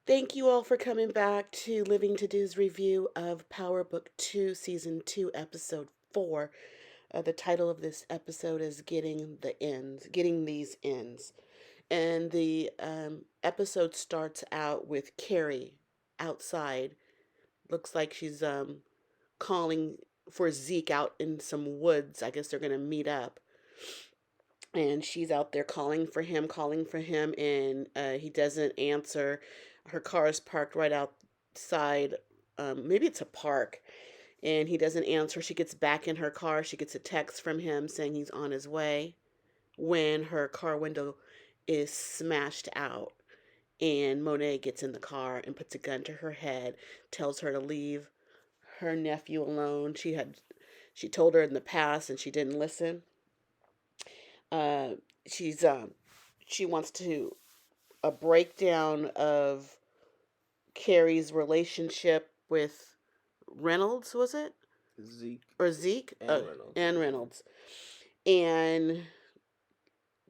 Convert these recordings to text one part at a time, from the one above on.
Thank you all for coming back to Living to Do's review of Power Book 2, Season 2, Episode 4. The title of this episode is Getting These Ends. And the episode starts out with Carrie outside. Looks like she's calling for Zeke out in some woods. I guess they're going to meet up. And she's out there calling for him, and he doesn't answer. Her car is parked right outside. Maybe it's a park, and he doesn't answer. She gets back in her car. She gets a text from him saying he's on his way when her car window is smashed out. And Monet gets in the car and puts a gun to her head, tells her to leave her nephew alone. She told her in the past and she didn't listen. Uh, she's she wants to a breakdown of Carrie's relationship with Reynolds, was it? Zeke Or Zeke? and Reynolds. And Reynolds. And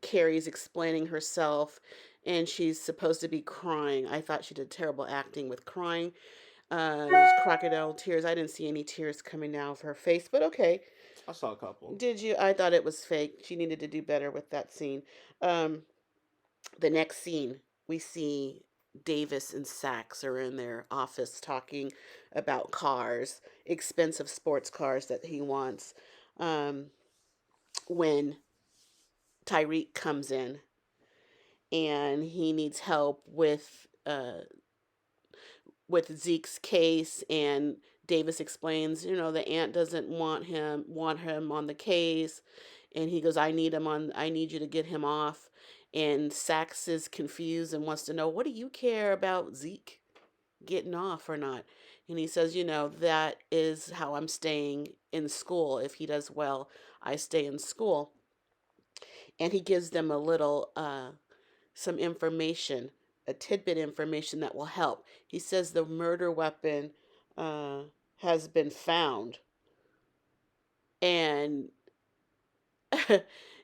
Carrie's explaining herself, and she's supposed to be crying. I thought she did terrible acting with crying. Those crocodile tears. I didn't see any tears coming down of her face, but okay. I saw a couple. Did you? I thought it was fake. She needed to do better with that scene. Um, the next scene, we see Davis and Sachs are in their office talking about cars, expensive sports cars that he wants. Um, when Tyreek comes in and he needs help with Zeke's case, and Davis explains, the aunt doesn't want him on the case, and he goes, I need you to get him off. And Sax is confused and wants to know, what do you care about Zeke getting off or not? And he says, that is how I'm staying in school. If he does well, I stay in school. And he gives them some information, a tidbit information that will help. He says the murder weapon uh, has been found, and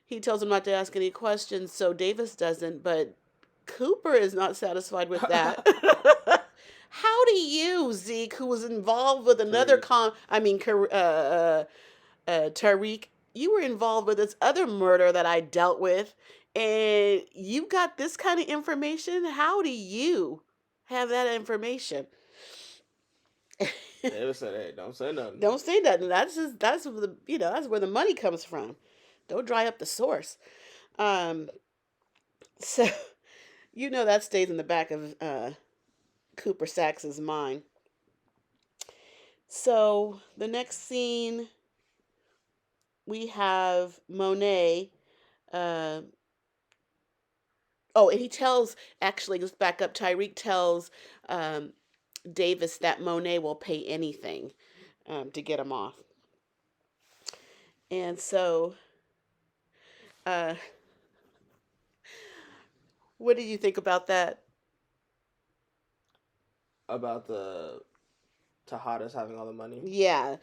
he tells him not to ask any questions, so Davis doesn't, but Cooper is not satisfied with that. How do you, Zeke, who was involved with another Tariq. Tariq, you were involved with this other murder that I dealt with, and you got this kind of information? How do you have that information? Davis said, "Hey, don't say nothing." Don't say nothing. That's where the money comes from. Don't dry up the source. Um, so that stays in the back of Cooper Sax's mind. So the next scene, we have Monet. Uh, oh, and he tells, actually, let's back up. Tyreek tells um, Davis that Monet will pay anything to get him off. And so, uh, what did you think about that? About the Tejadas having all the money. Yeah,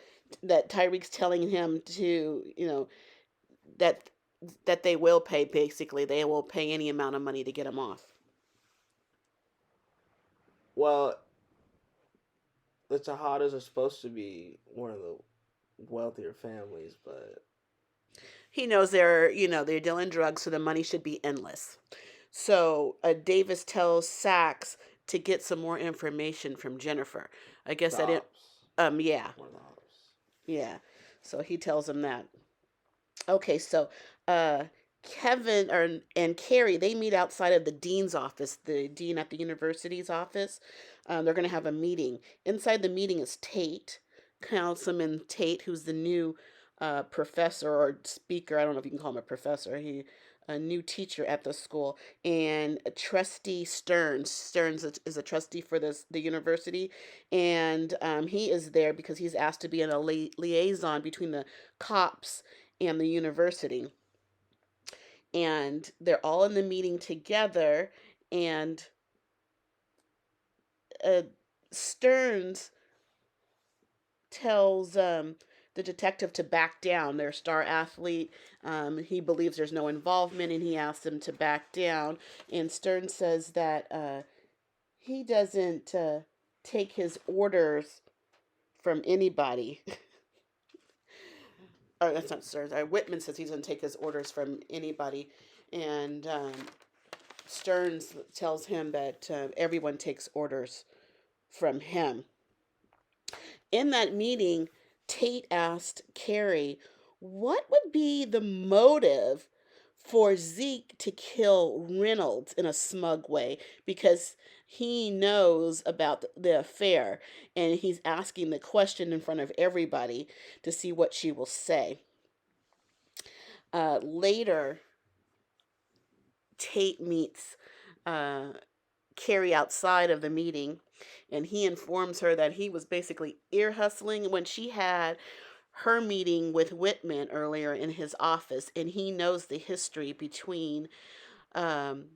that Tyreek's telling him to, that they will pay. Basically, they will pay any amount of money to get him off. Well, the Tejadas are supposed to be one of the wealthier families, but He knows they're dealing drugs, so the money should be endless. So Davis tells Sachs to get some more information from Jennifer. I guess the that it. ops, Yeah, one of the ops. yeah. So he tells him that. Okay, so uh, Kevin and Carrie, they meet outside of the dean's office, the dean at the university's office. They're going to have a meeting. Inside the meeting is Tate, Councilman Tate, who's the new professor or speaker. I don't know if you can call him a professor. He a new teacher at the school, and Trustee Stearns. Stearns is a trustee for the university, and he is there because he's asked to be in a liaison between the cops and the university. And they're all in the meeting together, and uh, Stearns tells the detective to back down. Their star athlete, he believes there's no involvement, and he asks them to back down. And Stearns says that he doesn't take his orders from anybody. Or that's not Stearns. Whitman says he doesn't take his orders from anybody, and Stearns tells him that everyone takes orders from him. In that meeting, Tate asked Carrie, what would be the motive for Zeke to kill Reynolds in a smug way? Because he knows about the affair and he's asking the question in front of everybody to see what she will say. Later, Tate meets uh, Carrie outside of the meeting, and he informs her that he was basically ear hustling when she had her meeting with Whitman earlier in his office, and he knows the history between um,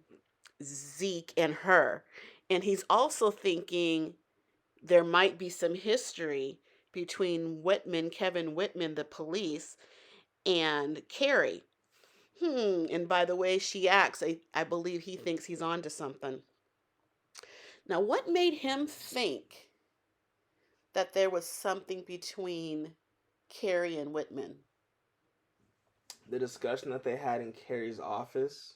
Zeke and her. And he's also thinking there might be some history between Whitman, Kevin Whitman, the police, and Carrie. And by the way she acts, I believe he thinks he's on to something. Now, what made him think that there was something between Carrie and Whitman? The discussion that they had in Carrie's office,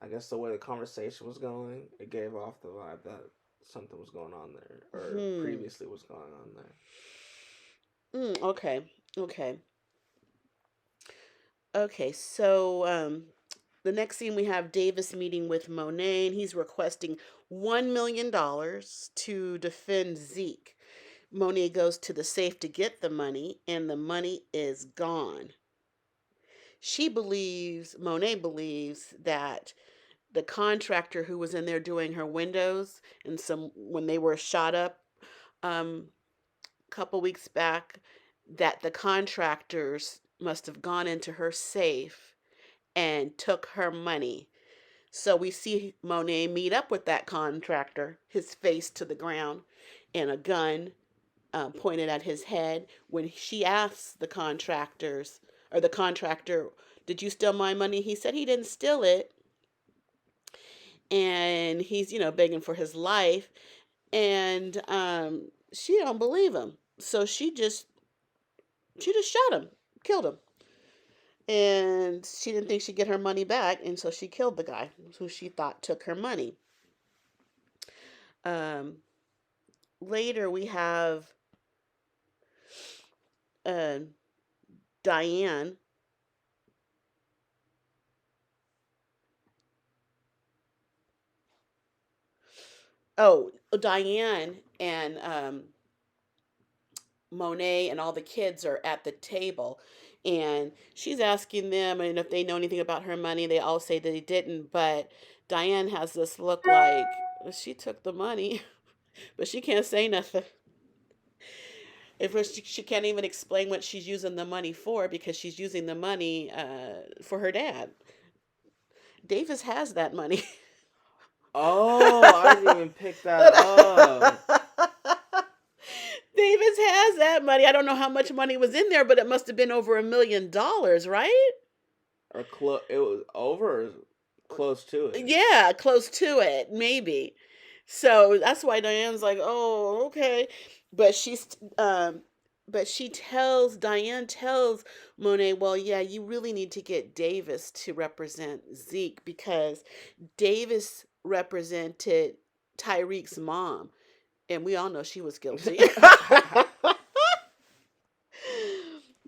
I guess the way the conversation was going, it gave off the vibe that something was going on there, or Hmm. previously was going on there. Okay. Okay. Okay. So the next scene we have Davis meeting with Monet, and he's requesting $1 million to defend Zeke. Monet goes to the safe to get the money, and the money is gone. Monet believes that the contractor who was in there doing her windows and some when they were shot up a couple weeks back, that the contractors must have gone into her safe and took her money. So we see Monet meet up with that contractor, his face to the ground, and a gun pointed at his head. When she asks the contractors, or the contractor, did you steal my money? He said he didn't steal it. And he's, begging for his life. And she don't believe him. So she just shot him, killed him. And she didn't think she'd get her money back. And so she killed the guy who she thought took her money. Um, Later, we have uh, Diane. Oh, Diane and Monet and all the kids are at the table. And she's asking them and if they know anything about her money. They all say that they didn't. But Diane has this look like she took the money, but she can't say nothing. If she can't even explain what she's using the money for because she's using the money for her dad. Davis has that money. Oh, I didn't even pick that up. Davis has that money. I don't know how much money was in there, but it must have been over $1 million, right? Or it was over or close to it. Yeah, close to it, maybe. So that's why Diane's like, "Oh, okay," but um, Diane tells Monet, "Well, yeah, you really need to get Davis to represent Zeke because Davis represented Tyreek's mom, and we all know she was guilty."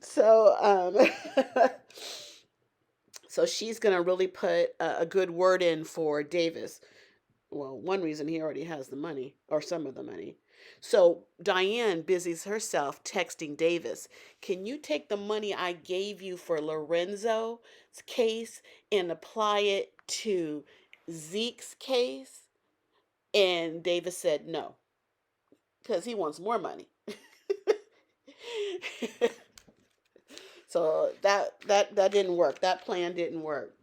So, so she's gonna really put a good word in for Davis. Well, one reason he already has the money or some of the money. So Diane busies herself texting Davis, can you take the money I gave you for Lorenzo's case and apply it to Zeke's case? And Davis said no, because he wants more money. So that didn't work. That plan didn't work.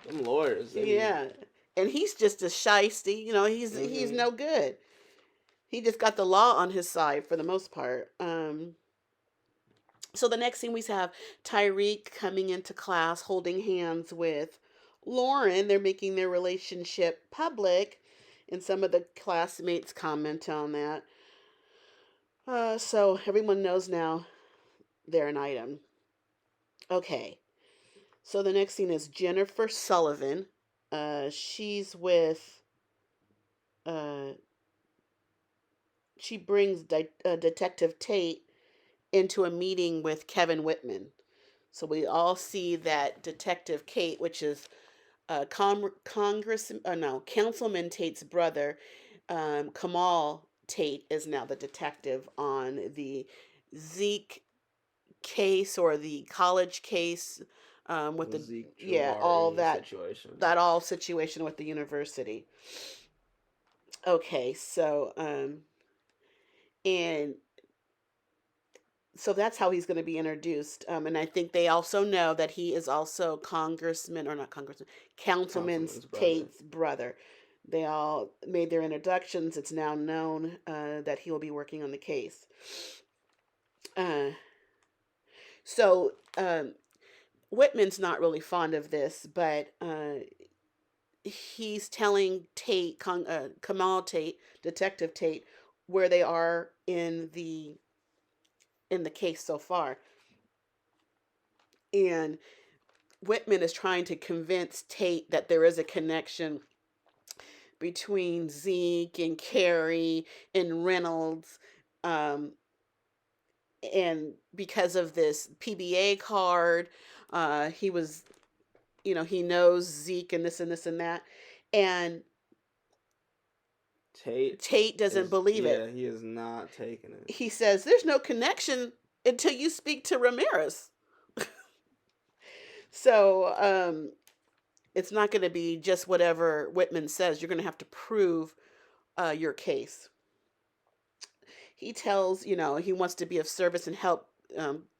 Them lawyers, they be. Yeah. And he's just a shisty, he's Mm-hmm. no good. He just got the law on his side for the most part. So the next thing we have Tyreek coming into class holding hands with Lauren, they're making their relationship public, and some of the classmates comment on that. So everyone knows now they're an item. Okay, so the next scene is Jennifer Sullivan. She's with, uh, she brings Detective Tate into a meeting with Kevin Whitman. So we all see that Detective Kate, which is no, Councilman Tate's brother, Kamal Tate, is now the detective on the Zeke case, or the college case, with The the, Zeke yeah, all Jabari that, situation. all situation with the university. Okay, so and so that's how he's going to be introduced. And I think they also know that he is also Congressman, or not Congressman, Councilman Councilman's brother. Tate's brother. They all made their introductions. It's now known that he will be working on the case. Uh, so Whitman's not really fond of this, but he's telling Kamal Tate, Detective Tate, where they are in the case so far. And Whitman is trying to convince Tate that there is a connection between Zeke and Carrie and Reynolds. Um, and because of this PBA card, he was, he knows Zeke and this and this and that. And Tate Tate doesn't is, believe yeah, it. he is not taking it. He says, there's no connection until you speak to Ramirez. So it's not going to be just whatever Whitman says. You're going to have to prove your case. He tells, he wants to be of service and help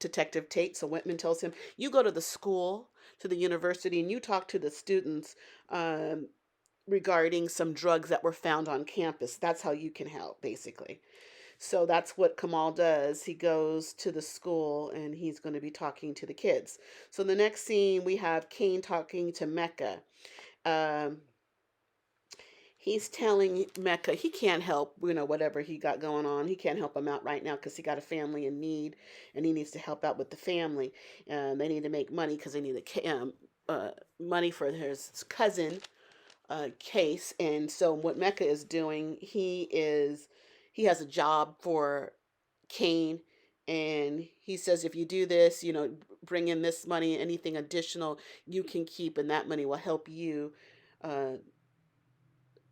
Detective Tate. So Whitman tells him, you go to the school, to the university, and you talk to the students um, regarding some drugs that were found on campus. That's how you can help, basically. So that's what Kamal does. He goes to the school and he's going to be talking to the kids. So the next scene, we have Kane talking to Mecca. Um, he's telling Mecca he can't help, whatever he got going on. He can't help him out right now because he got a family in need and he needs to help out with the family. They need to make money because they need money for his cousin case. And so what Mecca is doing, he has a job for Kane, and he says if you do this, bring in this money, anything additional you can keep, and that money will help you uh,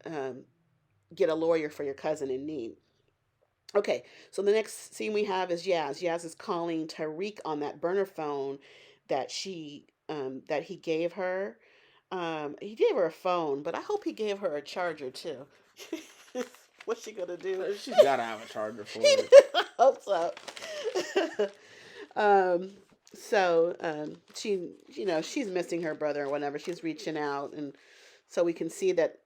um, get a lawyer for your cousin in need. Okay, so the next scene we have is Yaz. Yaz is calling Tariq on that burner phone that he gave her. He gave her a phone, but I hope he gave her a charger too. What's she gonna do? She's got to have a charger for it. I hope so. um, so she's missing her brother or whatever. She's reaching out, and so we can see that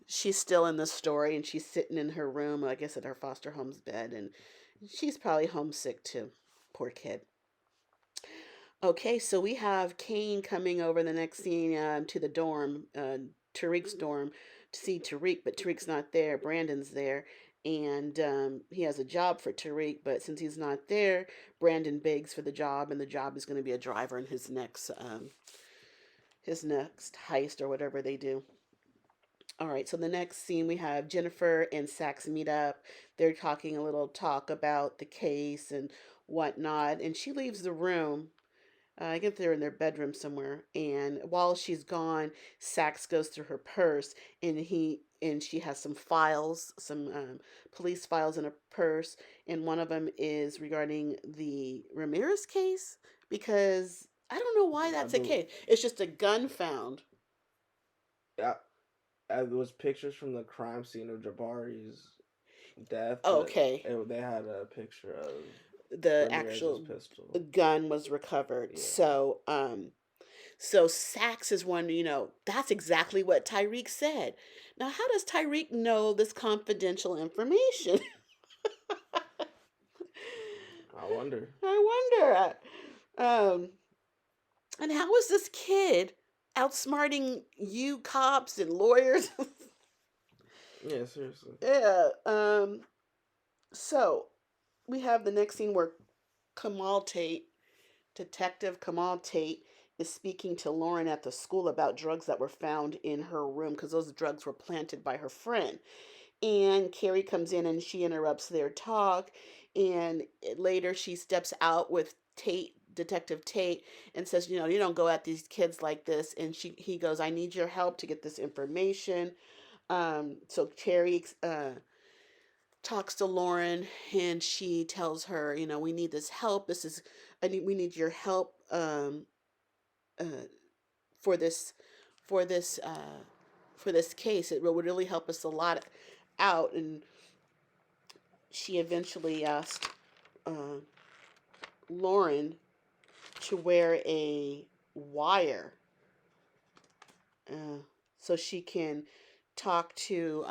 she's still in the story, and she's sitting in her room, I guess, at her foster home's bed, and she's probably homesick too. Poor kid. Okay, so we have Kane coming over the next scene to the dorm, Tariq's dorm, to see Tariq, but Tariq's not there. Brandon's there, and he has a job for Tariq, but since he's not there, Brandon begs for the job, and the job is going to be a driver in his next heist or whatever they do. All right, so the next scene we have Jennifer and Sax meet up. They're talking a little talk about the case and whatnot, and she leaves the room. I guess they're in their bedroom somewhere. And while she's gone, Sax goes through her purse, and she has some files, some police files in a purse, and one of them is regarding the Ramirez case, because I don't know why I that's the bel case. It's just a gun found. yeah, it was pictures from the crime scene of Jabari's death, but Okay, they had a picture of the Ramirez's actual pistol. gun was recovered. Yeah, So Sax is wondering, that's exactly what Tyreek said. Now, how does Tyreek know this confidential information? I wonder. I wonder. And how is this kid? outsmarting you cops and lawyers. Yeah, seriously. Yeah. So we have the next scene where Kamal Tate, Detective Kamal Tate, is speaking to Lauren at the school about drugs that were found in her room because those drugs were planted by her friend. And Carrie comes in and she interrupts their talk. And later she steps out with Tate, Detective Tate, and says, you know, you don't go at these kids like this. And he goes, I need your help to get this information. So Carrie talks to Lauren and she tells her, you know, we need this help. We need your help uh, for this, for this, for this case. It would really help us a lot out. And she eventually asked uh, Lauren to wear a wire uh, so she can talk to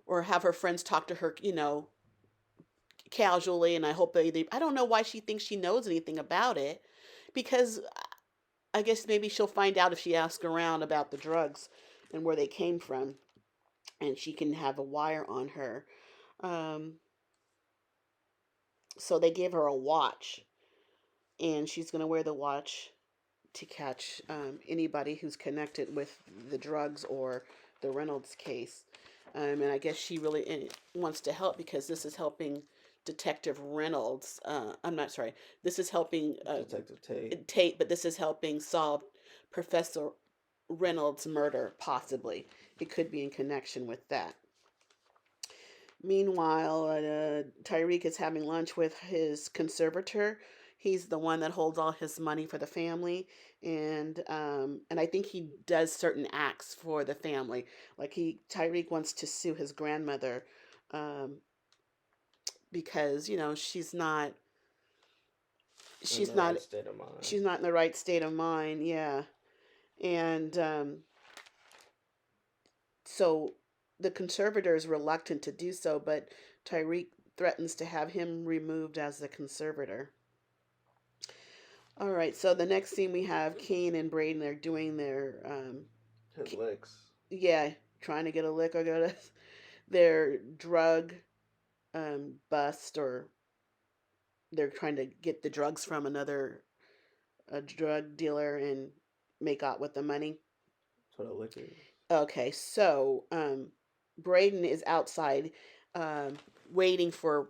or have her friends talk to her, you know, casually. And I hope I don't know why she thinks she knows anything about it, because I guess maybe she'll find out if she asks around about the drugs and where they came from, and she can have a wire on her. Um, so they gave her a watch, and she's going to wear the watch to catch anybody who's connected with the drugs or the Reynolds case. And I guess she really wants to help because this is helping Detective Reynolds. I'm not sorry. This is helping Detective Tate. Tate, but this is helping solve Professor Reynolds' murder, possibly. It could be in connection with that. Meanwhile, Tyreek is having lunch with his conservator. He's the one that holds all his money for the family, and I think he does certain acts for the family. Like Tyreek wants to sue his grandmother um, because you know In she's the not right state of mind. she's not in the right state of mind. Yeah, and so the conservator is reluctant to do so, but Tyreek threatens to have him removed as the conservator. All right, so the next scene we have Kane and Braden. They're doing their, His licks. yeah, trying to get a lick or go to their drug bust, or they're trying to get the drugs from another a drug dealer and make out with the money. That's what a lick is. Okay, so Braden is outside um, waiting for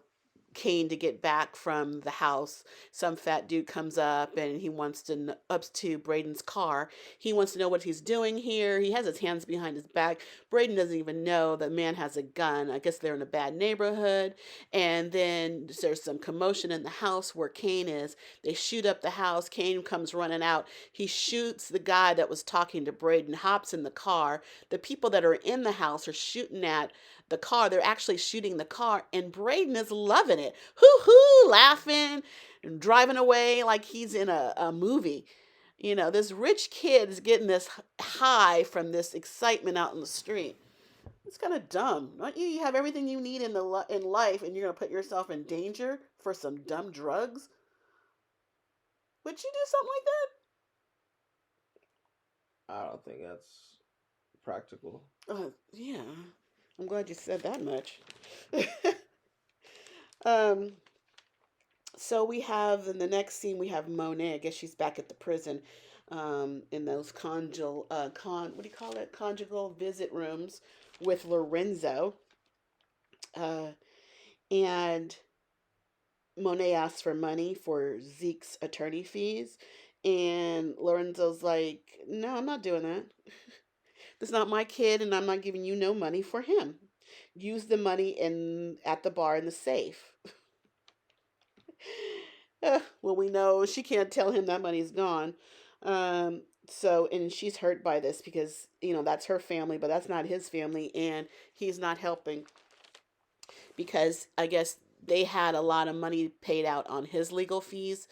Kane to get back from the house. Some fat dude comes up and he wants to up to Braden's car. He wants to know what he's doing here. He has his hands behind his back. Braden doesn't even know the man has a gun. I guess they're in a bad neighborhood. And then there's some commotion in the house where Kane is. They shoot up the house. Kane comes running out. He shoots the guy that was talking to Braden, hops in the car. The people that are in the house are shooting at the car. They're actually shooting the car, and Braden is loving it. Hoo hoo, laughing and driving away like he's in a movie. You know, this rich kid is getting this high from this excitement out in the street. It's kind of dumb. Don't you? You have everything you need in life, and you're gonna put yourself in danger for some dumb drugs. Would you do something I don't think that's practical. like that? Yeah. I'm glad you said that much. um, so we have in the next scene we have Monet. I guess she's back at the prison, in those what do you call it? Conjugal visit rooms with Lorenzo. Uh, and Monet asks for money for Zeke's attorney fees, and Lorenzo's like, "No, I'm not doing that. This is not my kid, and I'm not giving you no money for him. Use the money in at the bar in the safe." Well, we know she can't tell him that money's gone. So, and she's hurt by this because, you know, that's her family, but that's not his family, and he's not helping because I guess they had a lot of money paid out on his legal fees.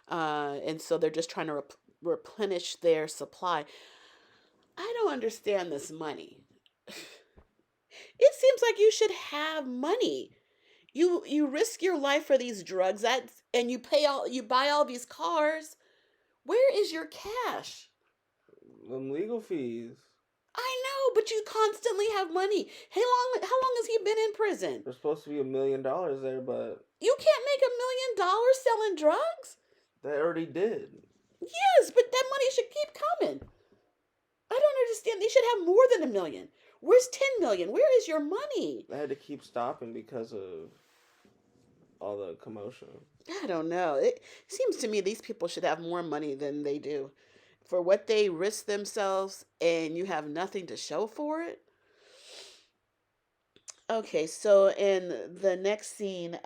And so they're just trying to replenish their supply. I don't understand this money. It seems like you should have money. You risk your life for these drugs, that and you buy all these cars. Where is your cash? Them legal fees. I know, but you constantly have money. How long has he been in prison? There's supposed to be $1 million there, but You can't make $1 million selling drugs? they already did. Yes, but that money should keep coming. I don't understand. They should have more than 1 million. Where's 10 million? Where is your money? They had to keep stopping because of all the commotion. I don't know. It seems to me these people should have more money than they do for what they risk themselves, and you have nothing to show for it. Okay, so in the next scene,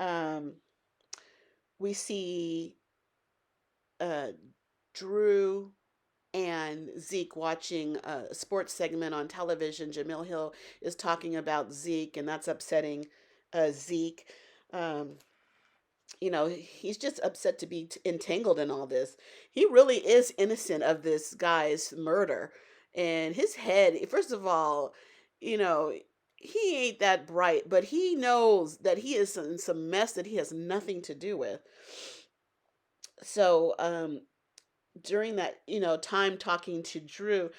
we see uh, Drew and Zeke watching a sports segment on television. Jamil Hill is talking about Zeke, and that's upsetting Zeke. Um, he's just upset to be entangled in all this. He really is innocent of this guy's murder. And his head, first of all, you know, he ain't that bright, but he knows that he is in some mess that he has nothing to do with. So, during that, time talking to Drew,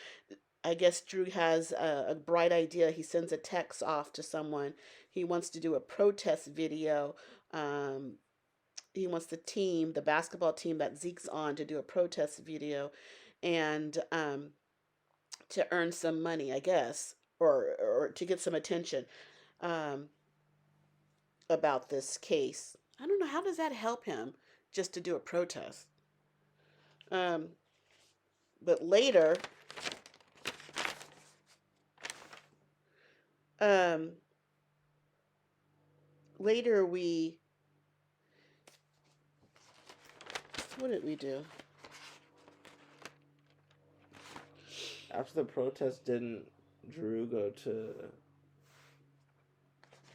I guess Drew has a bright idea. He sends a text off to someone. He wants to do a protest video. Um, he wants the basketball team that Zeke's on, to do a protest video, and to earn some money, I guess, or to get some attention um, about this case. I don't know, how does that help him just to do a protest? Um, but um, later what did we do? After the protest, didn't Drew go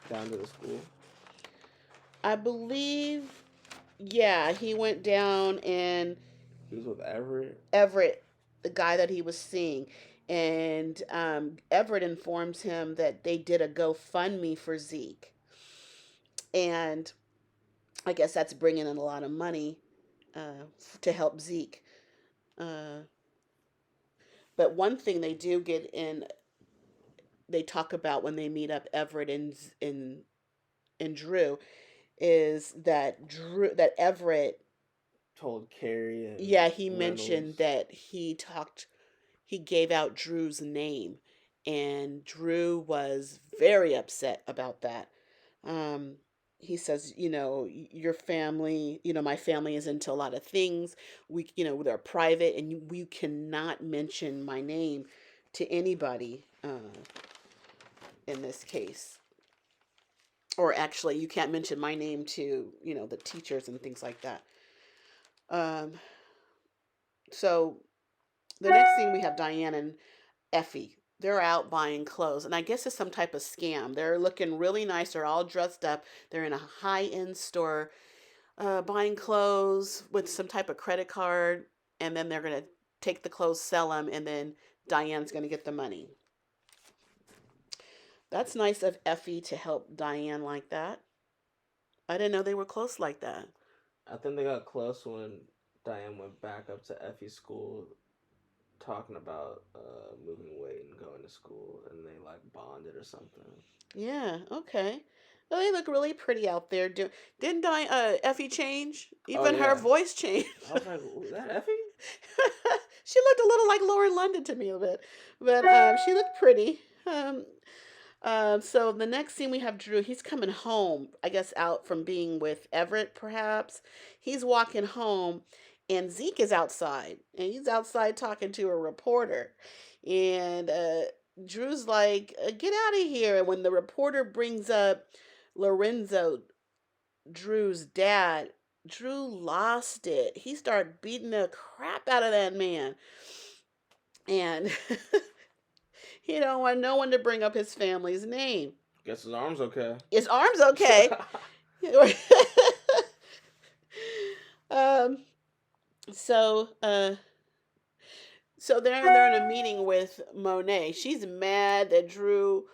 down to the school? I believe, yeah, he went down, and He was with Everett. Everett, the guy that he was seeing, and Everett informs him that they did a GoFundMe for Zeke, and I guess that's bringing in a lot of money to help Zeke. Uh, but one thing they do get in, they talk about when they meet up, Everett and Drew, is that Everett, Told Carrie and yeah, he mentioned Reynolds. that he gave out Drew's name, and Drew was very upset about that. Um, he says, your family, my family is into a lot of things. They're private, and we cannot mention my name to anybody in this case. Or actually, you can't mention my name to, the teachers and things like that. Um, so the next thing, we have Diane and Effie. They're out buying clothes, and I guess it's some type of scam. They're looking really nice. They're all dressed up. They're in a high end store, buying clothes with some type of credit card, and then they're gonna take the clothes, sell them, and then Diane's gonna get the money. That's nice of Effie to help Diane like that. I didn't know they were close like that. I think they got close when Diane went back up to Effie's school talking about moving weight and going to school, and they like bonded or something. Yeah. Okay. Well, they look really pretty out there. Didn't Effie change? Oh Even her yeah, voice changed. I was like, "Ooh, that Effie?" She looked a little like Lauren London to me a bit, but she looked pretty. So the next scene, we have Drew. He's coming home, I guess, out from being with Everett, perhaps. He's walking home, and Zeke is outside, and he's outside talking to a reporter. And Drew's like, "Get out of here." And when the reporter brings up Lorenzo, Drew's dad, Drew lost it. He started beating the crap out of that man. And he don't want no one to bring up his family's name. Guess his arm's okay. His arm's okay. um. So they're in a meeting with Monet. She's mad that Drew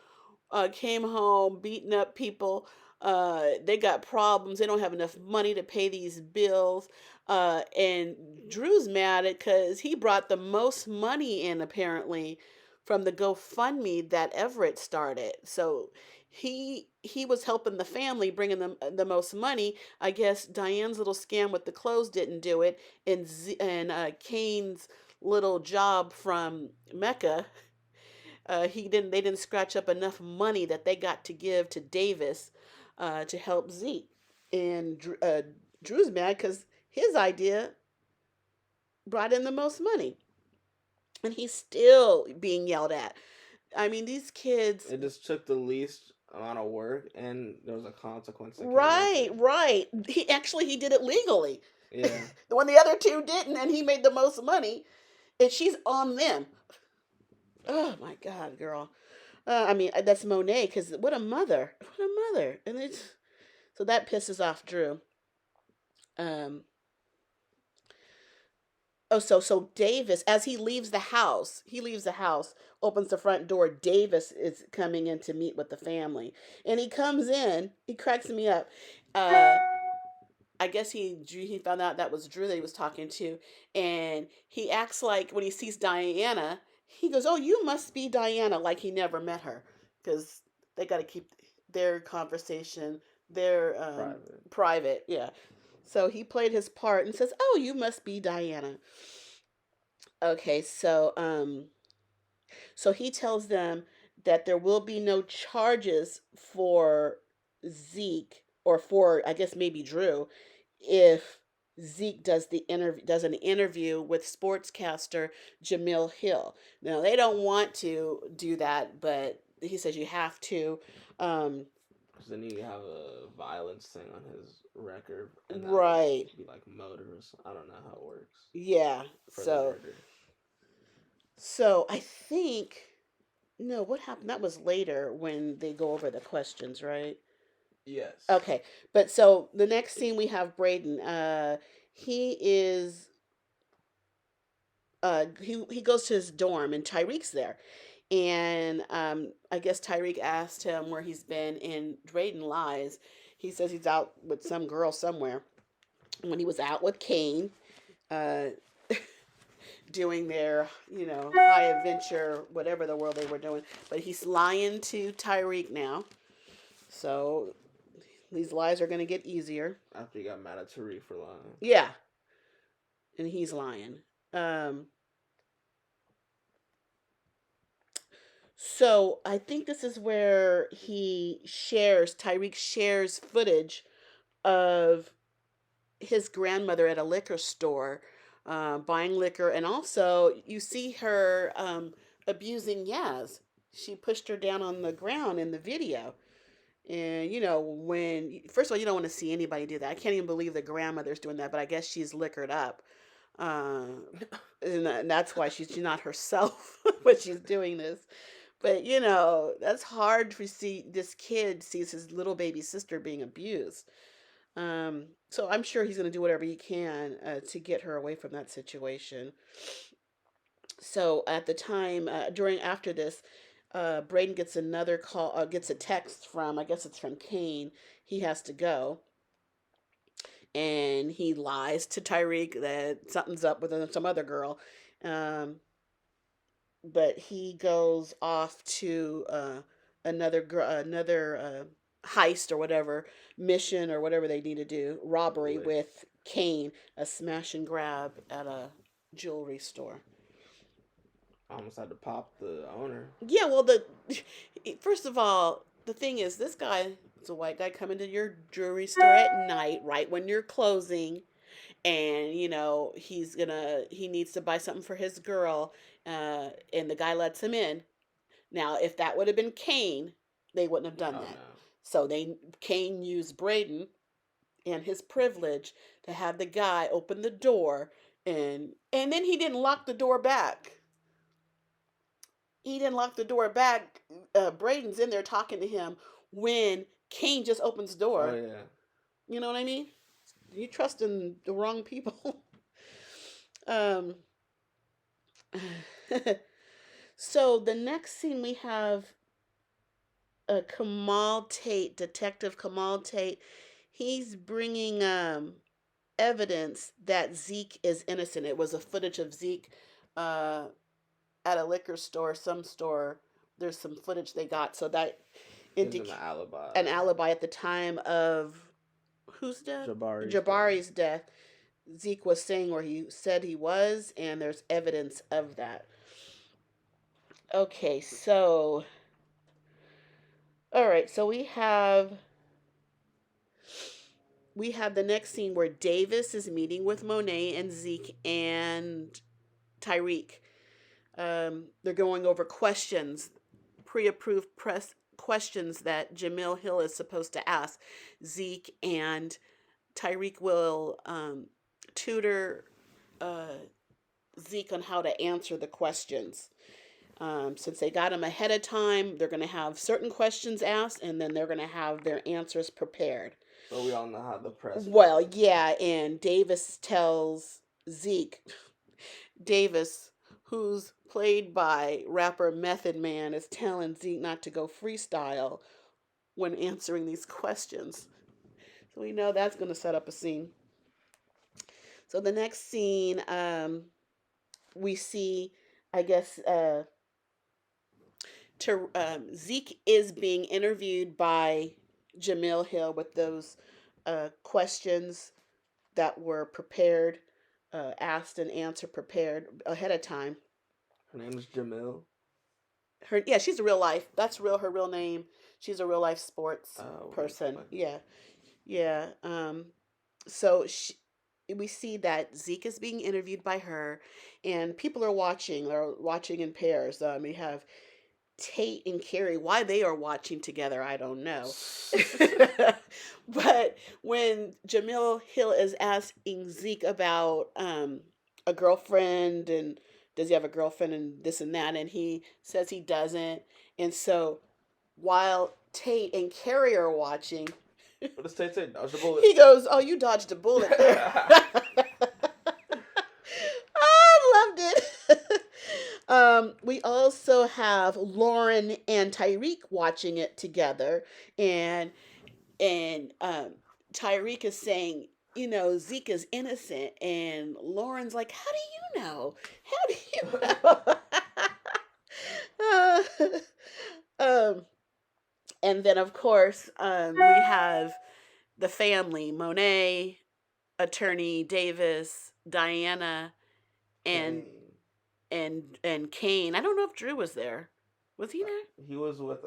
came home beating up people. They got problems. They don't have enough money to pay these bills. And Drew's mad because he brought the most money in apparently from the GoFundMe that Everett started. So he was helping the family, bringing them the most money. I guess Diane's little scam with the clothes didn't do it, and Kane's little job from Mecca, he didn't. They didn't scratch up enough money that they got to give to Davis to help Zeke. And Drew's mad because his idea brought in the most money, and he's still being yelled at. I mean, these kids. It just took the least amount of work, and there was a consequence that came with Right, it. right. He did it legally. Yeah. When the other two didn't, and he made the most money, and she's on them. Oh my God, girl. I mean, that's Monet, because what a mother. What a mother. And it's so that pisses off Drew. Um so Davis, as he leaves the house, opens the front door. Davis is coming in to meet with the family. And he comes in, he cracks me up. Uh I guess he found out that was Drew that he was talking to, and he acts like when he sees Diana, he goes, "Oh, you must be Diana," like he never met her, because they got to keep their conversation, their Private. private, yeah. So he played his part and says, "Oh, you must be Diana." Okay, so he tells them that there will be no charges for Zeke, or for, I guess, maybe Drew, if Zeke does an interview with sportscaster Jamil Hill. Now they don't want to do that, but he says you have to. Um, Because then you have a violence thing on his record, and that would right. be like murders. I don't know how it works Yeah. for the So murder. I think, no, what happened? That was later when they go over the questions, right? Yes. Okay, but so the next scene we have Braden. He is he goes to his dorm and Tyreek's there, and I guess Tyreek asked him where he's been, and Braden lies. He says he's out with some girl somewhere. When he was out with Kane, uh, doing their high adventure, whatever the world they were doing, but he's lying to Tyreek now. So these lies are going to get easier. After you got mad at Tariq for lying. Yeah, and he's lying. Um, so I think this is where Tyreek shares footage of his grandmother at a liquor store, buying liquor, and also you see her abusing Yaz. She pushed her down on the ground in the video. And when first of all, you don't want to see anybody do that. I can't even believe the grandmother's doing that, but I guess she's liquored up. Uh, and that's why she's not herself when she's doing this. But that's hard to see. This kid sees his little baby sister being abused. So I'm sure he's going to do whatever he can to get her away from that situation. So at the time, after this, Braden gets another call, gets a text from, I guess it's from Kane. He has to go, and he lies to Tyreek that something's up with some other girl. Um, but he goes off to another heist or whatever, mission or whatever they need to do, robbery Lick. with Kane, a smash and grab at a jewelry store. I almost had to pop the owner. Yeah, well, the first of all, the thing is, this guy is a white guy coming to your jewelry store at night, right when you're closing, and he needs to buy something for his girl, and the guy lets him in. Now, if that would have been Kane, they wouldn't have done Oh that. no. So Kane used Braden and his privilege to have the guy open the door, and then he didn't lock the door back. He didn't lock the door back. Braden's in there talking to him when Kane just opens the Oh door. yeah. You know what I mean? You trust in the wrong people. um. So the next scene we have Kamal Tate, Detective Kamal Tate, he's bringing evidence that Zeke is innocent. It was a footage of Zeke uh, at a liquor store, some store. There's some footage they got, so that Gives him an indicates alibi. an alibi at the time of whose death? Jabari's dead. Jabari's death. Zeke was saying where he said he was, and there's evidence of that. Okay, so all right, so we have the next scene where Davis is meeting with Monet and Zeke and Tyreek. They're going over questions, pre-approved press questions that Jamil Hill is supposed to ask. Zeke and Tyreek will tutor uh, Zeke on how to answer the questions. Since they got him ahead of time, they're going to have certain questions asked, and then they're going to have their answers prepared. So we all know how the press Well, goes. yeah, and Davis tells Zeke, Davis, who's played by rapper Method Man, is telling Zeke not to go freestyle when answering these questions. So we know that's going to set up a scene. So the next scene, we see, I guess, Zeke is being interviewed by Jamil Hill with those questions that were prepared, asked and answered prepared ahead of time. Her name is Jamil. Yeah, she's a real life. That's real. Her real name. She's a real life sports Oh, person. okay. Yeah, yeah. So we see that Zeke is being interviewed by her, and people are watching. They're watching in pairs. We have Tate and Carrie. Why they are watching together, I don't know. But when Jamil Hill is asking Zeke about a girlfriend and does he have a girlfriend and this and that, and he says he doesn't, and so while Tate and Carrie are watching, What does Tate say? Dodge the bullet. he goes, "Oh, you dodged a bullet there." I loved it. We also have Lauren and Tyreek watching it together, and Tyreek is saying, Zeke is innocent, and Lauren's like, "How do you know? How do you know?" um, and then of course, we have the family: Monet, attorney Davis, Diana, and Kane. and Kane. I don't know if Drew was there. Was he there? He was with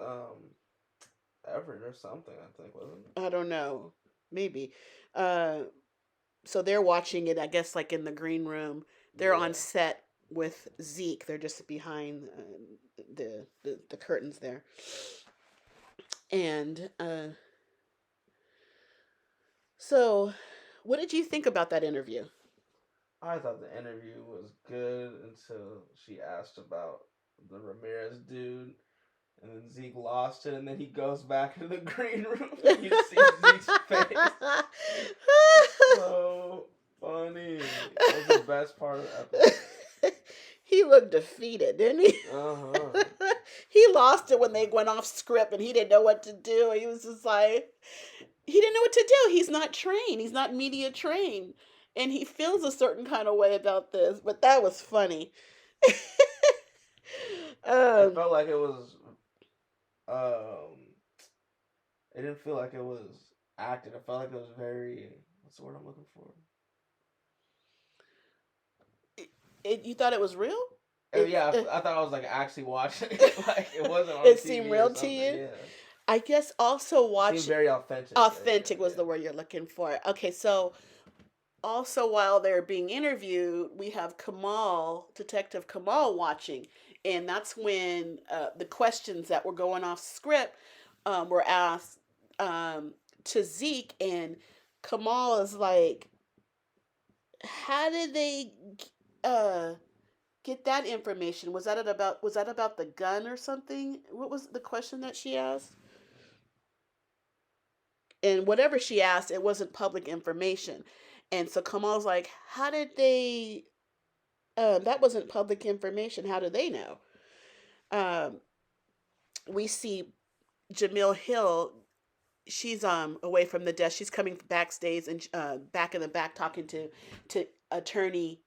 Everett or something, I think, wasn't I don't know. Maybe. Uh, so they're watching it, I guess, like in the green room. he? They're on Yeah. set with Zeke. They're just behind the curtains there. And so, what did you think about that interview? I thought the interview was good until she asked about the Ramirez dude. And then Zeke lost it, and then he goes back in the green room, and you see Zeke's face. So funny. That was the best part of the episode. He looked defeated, didn't he? Uh-huh. He lost it when they went off script and he didn't know what to do. He was just like, he didn't know what to do. He's not trained, he's not media trained. And he feels a certain kind of way about this, but that was funny. It um, felt like it was, um, it didn't feel like it was acted. It felt like it was very, what's the word I'm looking for? you thought it was real? Yeah, It, I thought I was like actually watching it. Like it wasn't on it TV seemed or real to something. you? Yeah. I guess also It seemed watch very authentic. authentic Yeah. was the word you're looking for. Okay, so also while they're being interviewed, we have Detective Kamal watching, and that's when the questions that were going off script were asked to Zeke, and Kamal is like, "How did they uh, get that information? Was that about the gun or something? What was the question that she asked?" And whatever she asked, it wasn't public information. And so Kamal's like, "How did they? That wasn't public information. How do they know?" Um, we see Jamil Hill, she's away from the desk. She's coming backstage and back in the back talking to attorney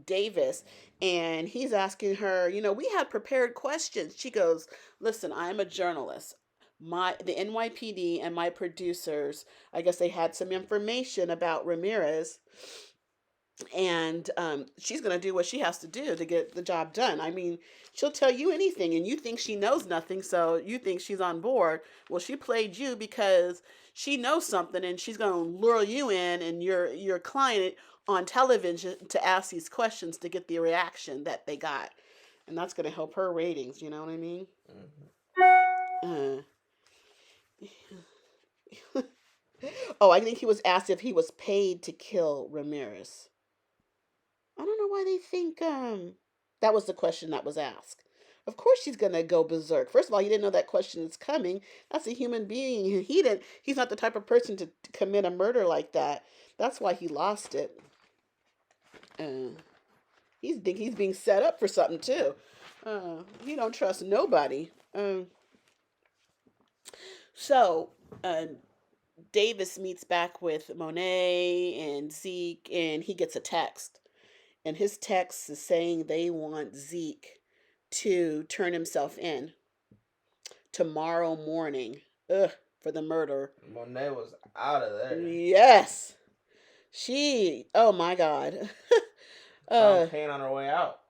Davis, and he's asking her, we had prepared questions. She goes, "Listen, I'm a journalist. The NYPD and my producers, I guess they had some information about Ramirez, and she's going to do what she has to do to get the job done. I mean, she'll tell you anything, and you think she knows nothing, so you think she's on board. Well, she played you because she knows something, and she's going to lure you in and your client on television to ask these questions to get the reaction that they got, and that's going to help her ratings. You know what I mean?" Uh, oh, I think he was asked if he was paid to kill Ramirez. I don't know why they think that was the question that was asked. Of course she's gonna go berserk. First of all, he didn't know that question is coming. That's a human being. He's not the type of person to commit a murder like that. That's why he lost it. Uh, he's being set up for something too. He don't trust nobody. So uh, Davis meets back with Monet and Zeke, and he gets a text. And his text is saying they want Zeke to turn himself in tomorrow morning. Ugh, for the murder. Monet was out of there. Yes. She, oh my God. Found uh, Kane on her way out.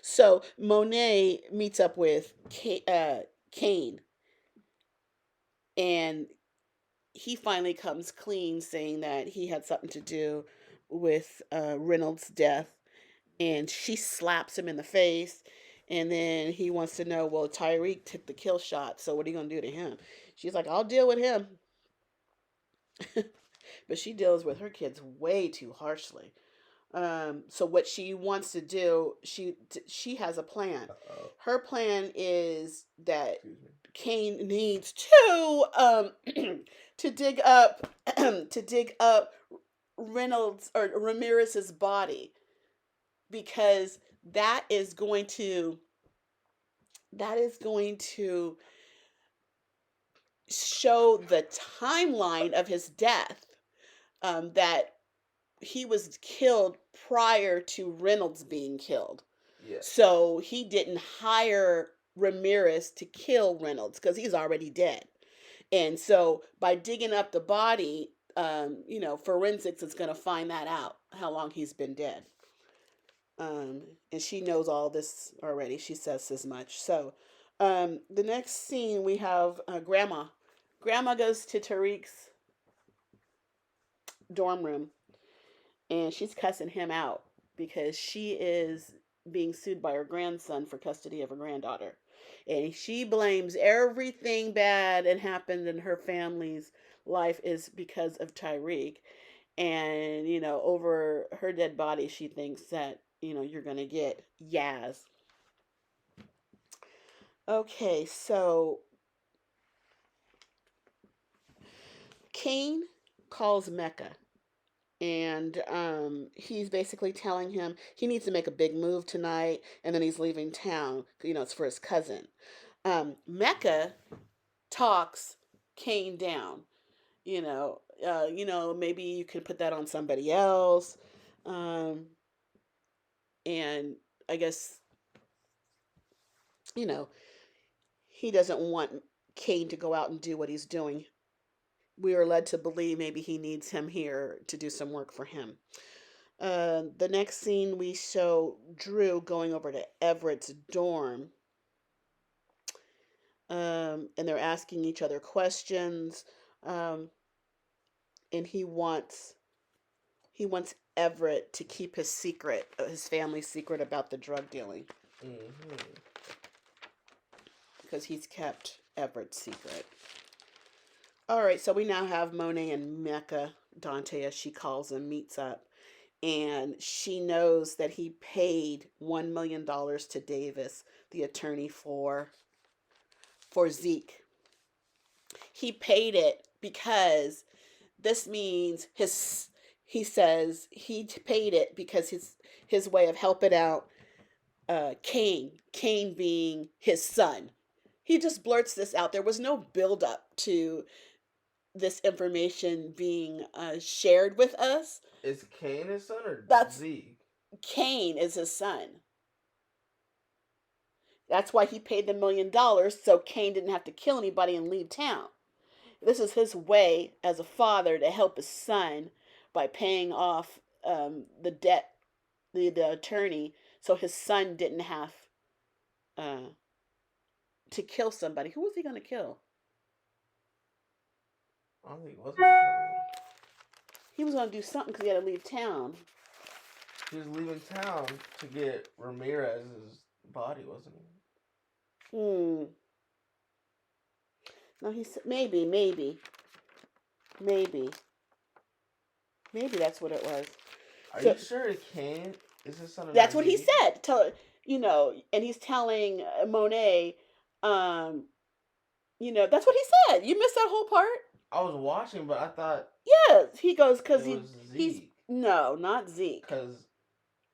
so Monet meets up with Kane, and he finally comes clean, saying that he had something to do with Reynolds' death, and she slaps him in the face. And then he wants to know, well, Tyreek took the kill shot, so what are you gonna do to him? She's like, I'll deal with him. But she deals with her kids way too harshly. So what she wants to do, she has a plan. Uh-oh. Her plan is that Kane needs to to dig up to dig up Reynolds or Ramirez's body, because that is going to show the timeline of his death, that he was killed prior to Reynolds being killed. Yeah. So he didn't hire Ramirez to kill Reynolds because he's already dead. And so by digging up the body, forensics is going to find that out, how long he's been dead. And she knows all this already. She says as much. So the next scene we have Grandma. Grandma goes to Tariq's dorm room, and she's cussing him out because she is being sued by her grandson for custody of her granddaughter. And she blames everything bad that happened in her family's life is because of Tyreek. And, over her dead body, she thinks that, you're going to get Yaz. Okay, so Kane calls Mecca, and he's basically telling him he needs to make a big move tonight, and then he's leaving town. It's for his cousin. Mecca talks Kane down. Maybe you can put that on somebody else. And I guess he doesn't want Kane to go out and do what he's doing. We are led to believe maybe he needs him here to do some work for him. The next scene we show Drew going over to Everett's dorm, and they're asking each other questions, and he wants Everett to keep his family's secret about the drug dealing, because he's kept Everett's secret. All right, so we now have Monet and Mecca, Dante as she calls him, meets up. And she knows that he paid $1 million to Davis, the attorney for Zeke. He paid it because this means he says he paid it because his way of helping out Cain being his son. He just blurts this out. There was no build up to this information being shared with us. Is Kane his son or That's Zeke? Cain is his son. That's why he paid the $1 million so Cain didn't have to kill anybody and leave town. This is his way as a father to help his son by paying off the debt, the attorney, so his son didn't have uh, to kill somebody. Who was he going to kill? I don't think he was gonna kill anyone. He was going to do something because he had to leave town. He was leaving town to get Ramirez's body, wasn't he? Hmm. No, he said maybe, maybe that's what it was. Are So you sure Kane is his son and that's not what he Zeke? said. And he's telling Monet, um, that's what he said. You missed that whole part. I was watching, but I thought Yes, he goes because it was he's Zeke. no, not Zeke. Cause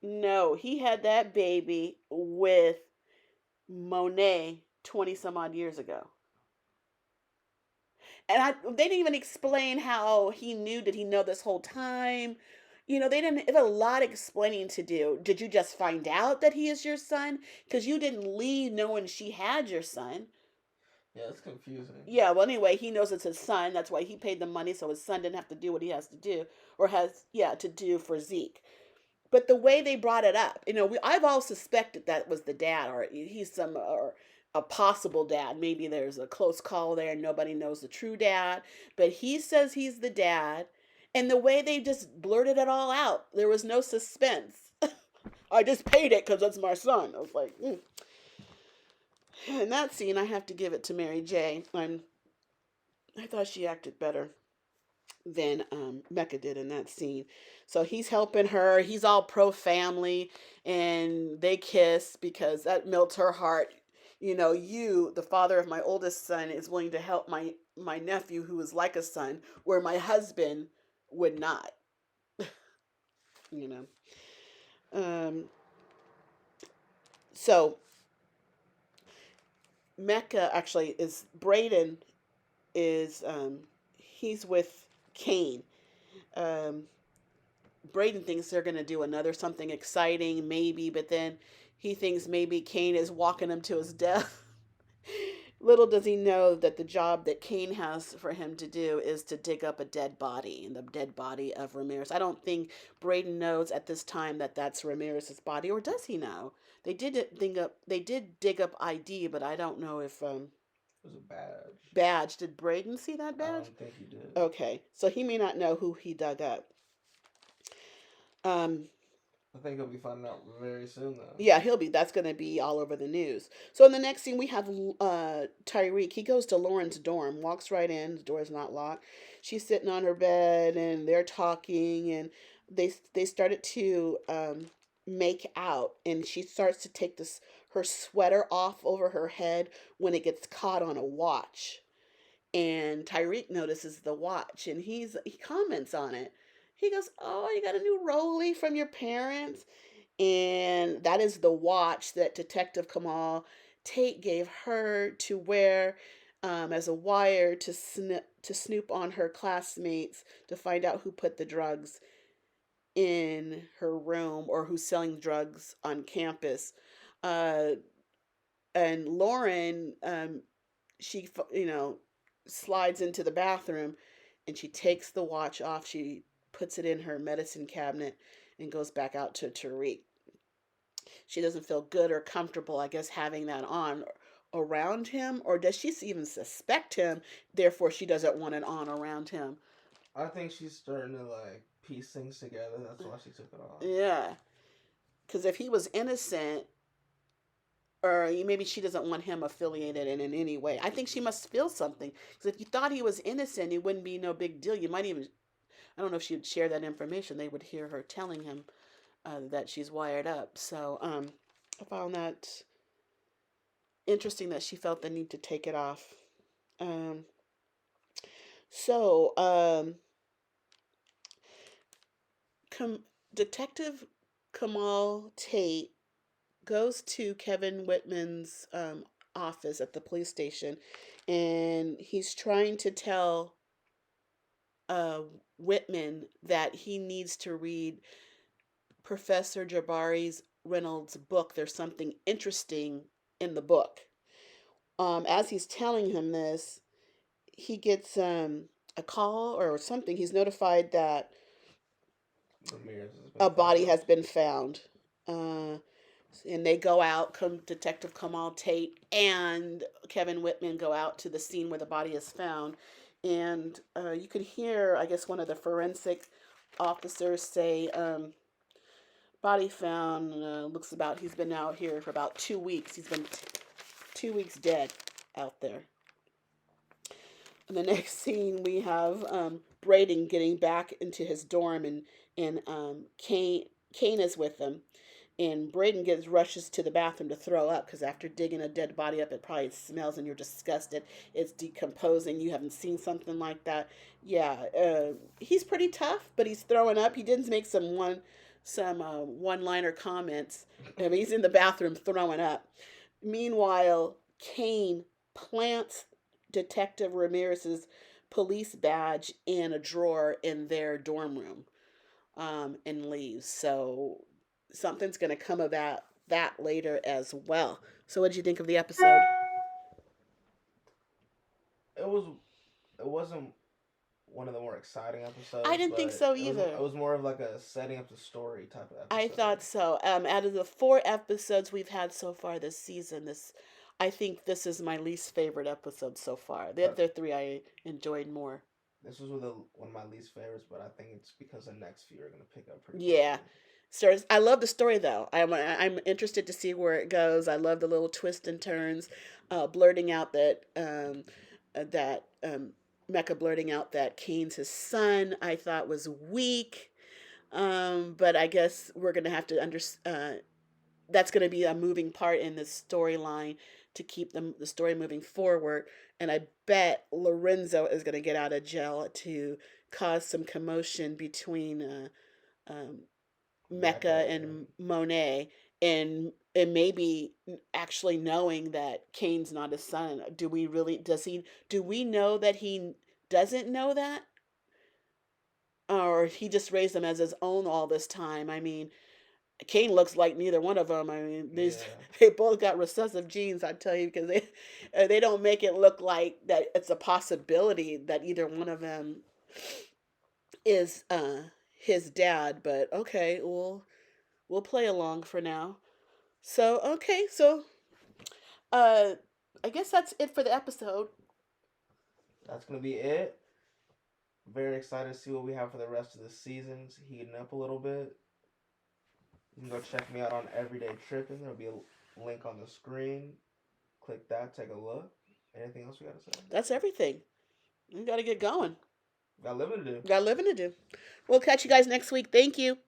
No, he had that baby with Monet 20 some odd years ago. And they didn't even explain how he knew. Did he know this whole time? They didn't have a lot of explaining to do. Did you just find out that he is your son? Because you didn't leave knowing she had your son. yeah, it's confusing. Yeah, well, anyway, he knows it's his son. That's why he paid the money so his son didn't have to do what he has to do or to do for Zeke. But the way they brought it up, I've all suspected that was the dad, or he's some, or a possible dad. Maybe there's a close call there and nobody knows the true dad, but he says he's the dad. And the way they just blurted it all out, there was no suspense. I just paid it because it's my son. I was like, mm. In that scene, I have to give it to Mary J. I thought she acted better than Mecca did in that scene. So he's helping her. He's all pro family, and they kiss because that melts her heart. You, the father of my oldest son, is willing to help my nephew who is like a son, where my husband would not. You know. Um. So Mecca actually is Braden is he's with Cain. Um, Braden thinks they're going to do another something exciting, maybe, but then he thinks maybe Cain is walking him to his death. Little does he know that the job that Cain has for him to do is to dig up a dead body, and the dead body of Ramirez. I don't think Braden knows at this time that that's Ramirez's body, or does he know? They did dig up ID, but I don't know if It was a badge. badge. Did Braden see that I badge? don't think he did. Okay, so he may not know who he dug up. Um, I think he'll be finding out very soon, though. Yeah, he'll be. That's going to be all over the news. So in the next scene, we have Tyreek. He goes to Lauren's dorm, walks right in. The door is not locked. She's sitting on her bed, and they're talking, and they started to make out, and she starts to take this her sweater off over her head when it gets caught on a watch. And Tyreek notices the watch, and he comments on it. He goes, "Oh, you got a new Rolly from your parents." And that is the watch that Detective Kamal Tate gave her to wear as a wire to snoop on her classmates to find out who put the drugs in her room or who's selling drugs on campus. Uh, and Lauren, she slides into the bathroom and she takes the watch off. She puts it in her medicine cabinet and goes back out to Tariq. She doesn't feel good or comfortable, I guess, having that on around him, or does she even suspect him? Therefore, she doesn't want it on around him. I think she's starting to like piece things together. That's why she took it off. Yeah, because if he was innocent, or maybe she doesn't want him affiliated in any way. I think she must feel something. Because if you thought he was innocent, it wouldn't be no big deal. You might even, I don't know if she would share that information. They would hear her telling him that she's wired up. So I found that interesting that she felt the need to take it off. Um, so, Com- Detective Kamal Tate goes to Kevin Whitman's office at the police station, and he's trying to tell uh, Whitman that he needs to read Professor Jabari's Reynolds' book. There's something interesting in the book. As he's telling him this, he gets a call or something. He's notified that Ramirez has been a body found. has been found. Uh, and they go out, Detective Kamal Tate and Kevin Whitman go out to the scene where the body is found. And you can hear, I guess, one of the forensic officers say, body found, looks about, he's been out here for about 2 weeks. He's been 2 weeks dead out there. In the next scene, we have Braden getting back into his dorm, and Kane is with him, and Braden gets rushes to the bathroom to throw up because after digging a dead body up, it probably smells and you're disgusted. It's decomposing. You haven't seen something like that. Yeah, he's pretty tough, but he's throwing up. He did make some one-liner comments. I mean, he's in the bathroom throwing up. Meanwhile, Kane plants Detective Ramirez's police badge in a drawer in their dorm room, and leaves. So something's going to come about that later as well. So, what did you think of the episode? It was. It wasn't one of the more exciting I episodes, didn't think but so it was. either. It was more of like a setting up the story type of I episode. thought so. Out of the 4 episodes we've had so far this season, I think this is my least favorite episode so far. The But other three I enjoyed more. this was one of my least favorites. But I think it's because the next few are gonna pick up pretty Yeah. quickly. Starts. I love the story though. I'm interested to see where it goes. I love the little twists and turns, blurting out that Mecca blurting out that Kane's his son. I thought was weak, but I guess we're gonna have to that's gonna be a moving part in the storyline to keep the story moving forward. And I bet Lorenzo is gonna get out of jail to cause some commotion between um, Mecca Mecca and and Monet, and maybe actually knowing that Kane's not his son. Do we really? Does he? Do we know that he doesn't know that, or he just raised them as his own all this time? I mean, Kane looks like neither one of them. I mean, these yeah, they both got recessive genes. I tell you, because they don't make it look like that it's a possibility that either one of them is his dad. But okay, we'll play along for now. So okay, so uh, I guess that's it for the episode. that's gonna be it. Very excited to see what we have for the rest of the seasons. Heating up a little bit. You can go check me out on Everyday Tripping. There'll be a link on the screen. Click that. Take a look. Anything else we gotta say? That's everything. We got to get going. Got living to do. Got living to do. We'll catch you guys next week. Thank you.